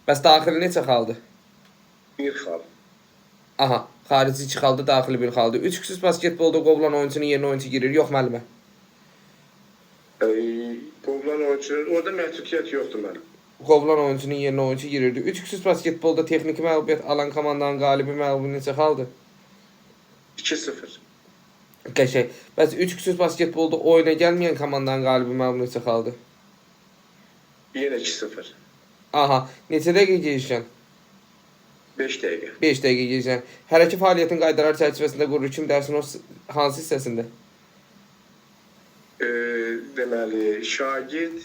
Bəs daxili neçə xaldı? 1 xal. Aha, xarici 2 xaldı, daxili 1 xaldı. 3 xüsus basketbolda qovulan oyunçunun yerinə oyunçu girir. Yox müəllimə. Qovulan oyunçu, orada məhdudiyyət yoxdur mənim. Qovulan oyunçunun yerinə oyunçu girirdi. 3 xüsus basketbolda texniki məğlubiyyət alan komandanın qalibi məğlubu neçə xaldı? 2-0. Qəşəng. Bəs 3 xüsus basketbolda oyuna gəlməyən komandanın qalibi məğlubu neçə xaldı? Yenə 2-0. Aha, neçə dəqiqə gecikən? 5 dəqiqə. 5 dəqiqə gecikən. Hərəki fəaliyyətin qaydaları çərçivəsində qurulur. Kim dərsin o hansı hissəsində? Deməli, şagird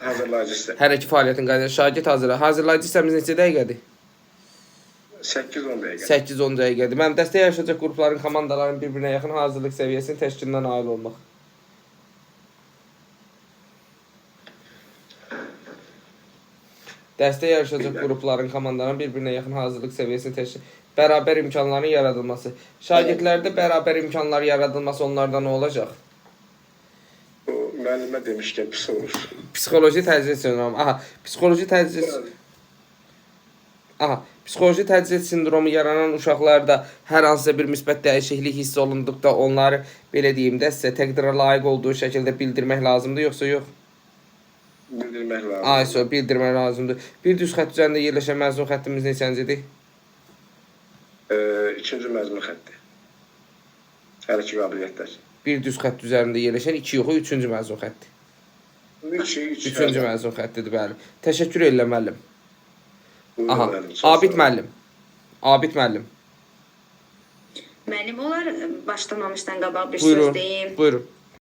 hazırlayıcı hissə. Hər iki fəaliyyətin qaydaları şagird hazırlayıcı hissəmiz neçə dəqiqədir? 8-10 dəqiqə. 8-10 dəqiqədir. Mənim dəstək yarışacaq qrupların, komandaların bir-birinə yaxın hazırlıq səviyyəsinin təşkilinə nail olmaq. Dəstək yarışacaq qrupların, komandaların bir-birinə yaxın hazırlıq səviyyəsinin təşkil, bərabər imkanların yaradılması. Şagirdlərdə bərabər imkanlar yaradılması onlardan nə olacaq? O müəllimə demişkən pis olur. Psixoloji təcrid sindromu. Aha, psixoloji təcrid sindromu yaranan uşaqlarda hər hansısa bir müsbət dəyişiklik hiss olunduqda onları belə deyim də sizə təqdirə layiq olduğu şəkildə bildirmək lazımdır, yoxsa yox? Bildirmək lazımdır. Bildirmək lazımdır. Bir düz xətt üzərində yerləşən məzmun xəttimiz neçəncidir? 2-cü məzmun xətti. Hər iki qabiliyyətlər. Bir düz xətt üzərində yerləşən 2 yox, 3-cü məzmun xətti. 3-cü məzmun xəttidir, bəli. Təşəkkür edirəm müəllim. Aha, Abid müəllim. Abid müəllim. Müəllim, olar başlamamışdan qabaq bir söz deyim. Buyurun.